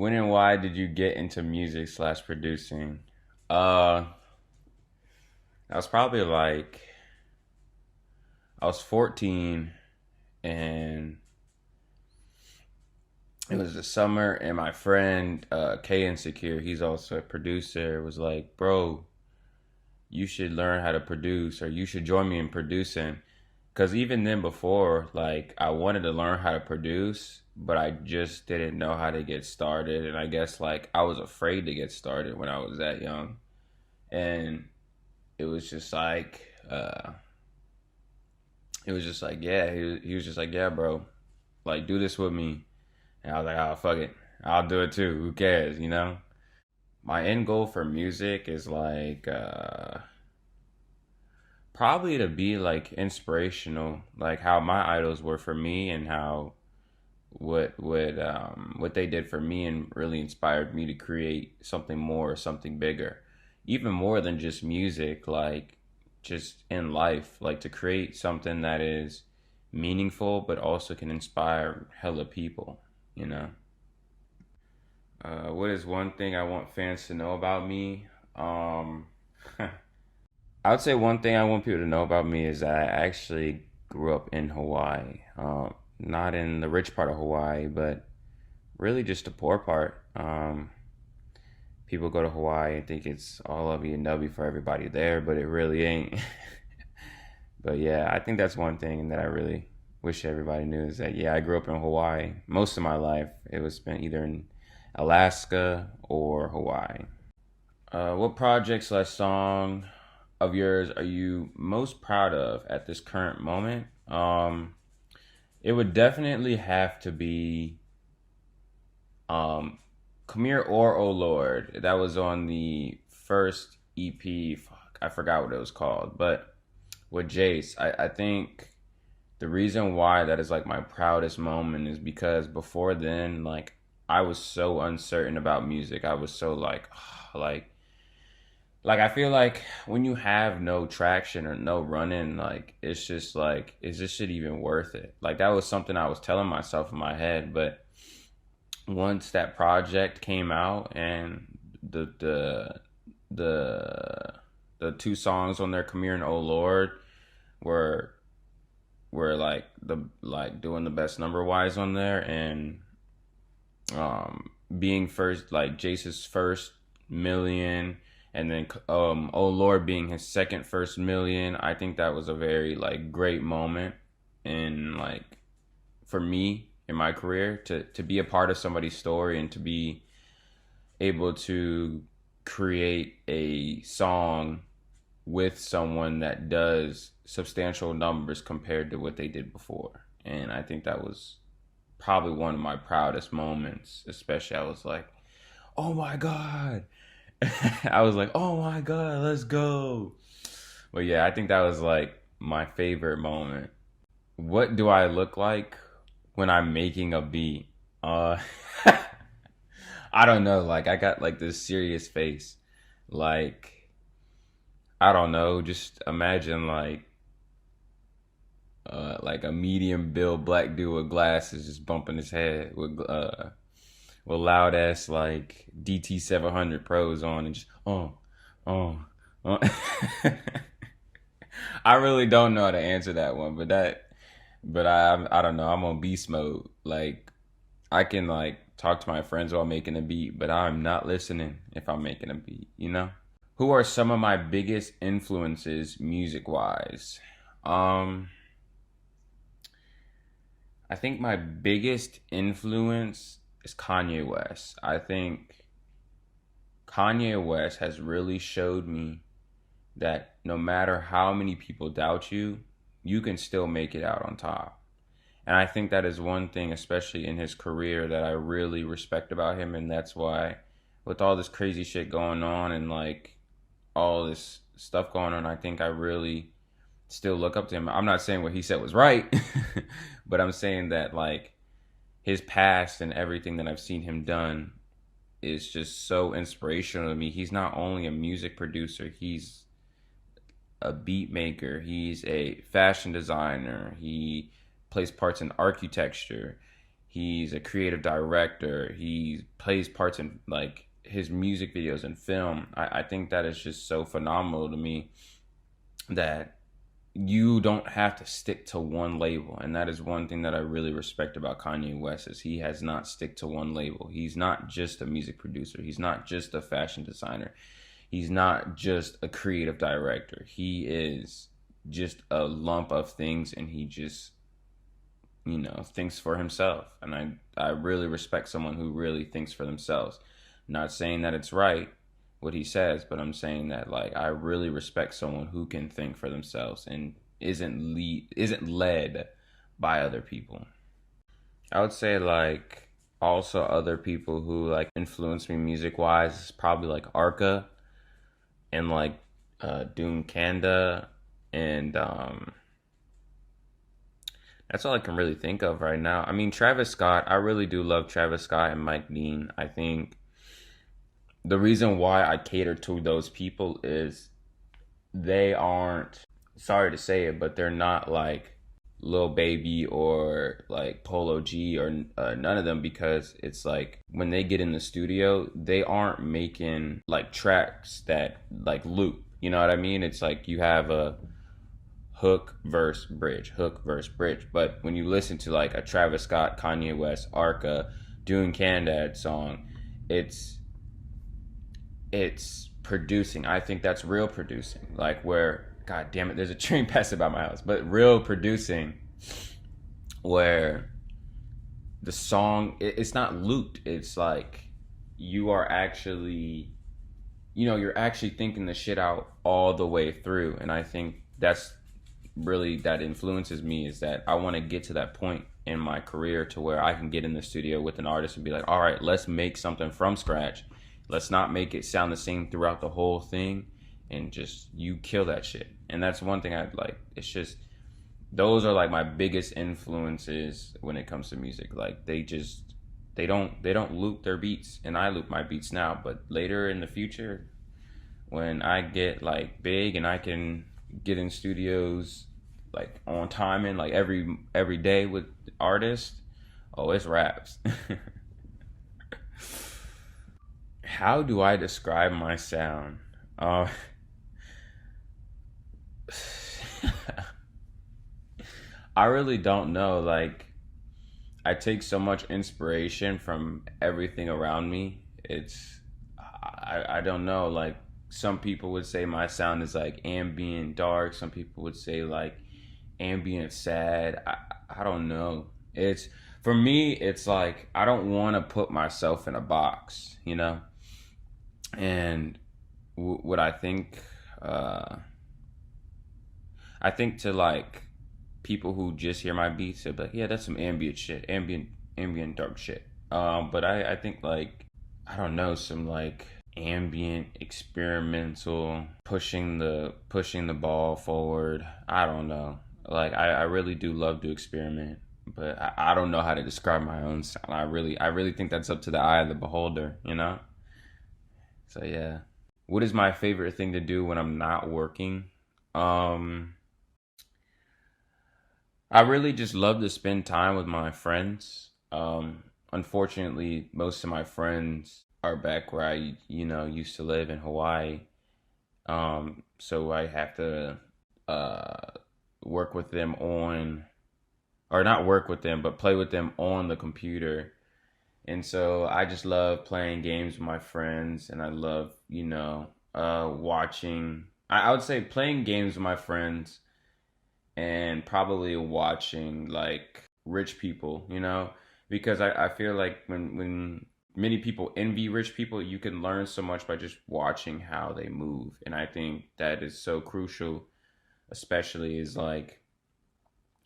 When and why did you get into music slash producing? Uh, I was probably like I was 14 and it was the summer and my friend K Insecure, he's also a producer, was like, "Bro, you should learn how to produce or you should join me in producing." Cause even then before, like I wanted to learn how to produce, but I just didn't know how to get started. And I guess like I was afraid to get started when I was that young. And it was just like yeah, he was just like, "Yeah, bro, like do this with me." And I was like, "Oh, fuck it. I'll do it too. Who cares, you know?" My end goal for music is like probably to be like inspirational, like how my idols were for me and how what they did for me and really inspired me to create something more, something bigger, even more than just music, like just in life, like to create something that is meaningful but also can inspire hella people, you know. What is one thing I want fans to know about me? Um, I would say one thing I want people to know about me is that I actually grew up in Hawaii. Not in the rich part of Hawaii, but really just the poor part. People go to Hawaii and think it's all lovey and dovey for everybody there, but it really ain't. But yeah, I think that's one thing that I really wish everybody knew is that yeah, I grew up in Hawaii. Most of my life, it was spent either in Alaska or Hawaii. What project slash song of yours are you most proud of at this current moment? It would definitely have to be um, "Come Here or Oh Lord." That was on the first EP. Fuck, I forgot what it was called, but with Jace, I think the reason why that is like my proudest moment is because before then, like I was so uncertain about music. I was so like, like I feel like when you have no traction or no running, like it's just like, is this shit even worth it? Like that was something I was telling myself in my head. But once that project came out and the the the the two songs on there, "Come Here" and "Oh Lord," were like doing the best number wise on there, and being first, like Jace's first million, and then "Oh Lord" being his second first million. I think that was a very like great moment in like for me in my career to be a part of somebody's story and to be able to create a song with someone that does substantial numbers compared to what they did before. And I think that was probably one of my proudest moments, especially I was like, "Oh my God." I was like, "Oh my God, let's go." But yeah, I think that was like my favorite moment. What do I look like when I'm making a beat? Uh I don't know, like I got like this serious face. Like I don't know, just imagine like a medium build black dude with glasses just bumping his head with loud ass like DT 700 pros on and just oh. uh. I really don't know how to answer that one, but I don't know. I'm on beast mode. Like I can like talk to my friends while making a beat, but I'm not listening if I'm making a beat, you know? Who are some of my biggest influences music wise? Um I think my biggest influence is Kanye West. I think Kanye West has really showed me that no matter how many people doubt you, you can still make it out on top. And I think that is one thing, especially in his career, that I really respect about him. And that's why, with all this crazy shit going on and like all this stuff going on, I think I really still look up to him. I'm not saying what he said was right, but I'm saying that like his past and everything that I've seen him done is just so inspirational to me. He's not only a music producer, he's a beat maker, he's a fashion designer, he plays parts in architecture. He's a creative director. He plays parts in like his music videos and film. I think that is just so phenomenal to me that you don't have to stick to one label. And that is one thing that I really respect about Kanye West is he has not stick to one label. He's not just a music producer. He's not just a fashion designer. He's not just a creative director. He is just a lump of things, and he just, thinks for himself. And I really respect someone who really thinks for themselves. Not saying that it's right what he says, but I'm saying that like I really respect someone who can think for themselves and isn't led by other people. I would say like also other people who like influence me music wise is probably like Arca and like Doom Kanda and that's all I can really think of right now. I mean, Travis Scott, I really do love Travis Scott and Mike Dean. I think the reason why I cater to those people is they aren't, sorry to say it, but they're not like Lil Baby or like Polo G or none of them, because it's like when they get in the studio, they aren't making like tracks that like loop. You know what I mean? It's like you have a hook, verse, bridge, hook, verse, bridge. But when you listen to like a Travis Scott, Kanye West, Arca, Doing Candad song, it's producing. I think that's real producing. Like where, god damn it, there's a train passing by my house. But real producing where the song, it's not looped. It's like you are actually, you're actually thinking the shit out all the way through. And I think that's really, that influences me, is that I want to get to that point in my career to where I can get in the studio with an artist and be like, all right, let's make something from scratch. Let's not make it sound the same throughout the whole thing, and just you kill that shit. And that's one thing I'd like. It's just those are like my biggest influences when it comes to music. Like they don't loop their beats, and I loop my beats now. But later in the future, when I get like big and I can get in studios like on time and like every day with artists, oh, it's raps. How do I describe my sound? I really don't know. Like, I take so much inspiration from everything around me. I don't know. Like, some people would say my sound is like ambient dark. Some people would say like ambient sad. I don't know. For me, it's like I don't want to put myself in a box, And what I think to like people who just hear my beats, they're like, yeah, that's some ambient shit, ambient dark shit. But I think like, I don't know, some like ambient experimental pushing the ball forward. I don't know. Like I really do love to experiment, but I don't know how to describe my own sound. I really think that's up to the eye of the beholder. So yeah. What is my favorite thing to do when I'm not working? Um, I really just love to spend time with my friends. Unfortunately, most of my friends are back where I, used to live in Hawaii. So I have to uh work with them on, or not work with them, but play with them on the computer. And so I just love playing games with my friends, and I love, watching. I would say playing games with my friends and probably watching like rich people, because I feel like when many people envy rich people, you can learn so much by just watching how they move. And I think that is so crucial, especially is like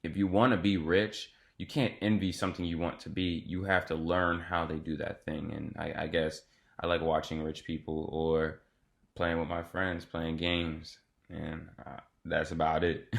if you want to be rich, you can't envy something you want to be. You have to learn how they do that thing. And I guess I like watching rich people or playing with my friends, playing games. And that's about it.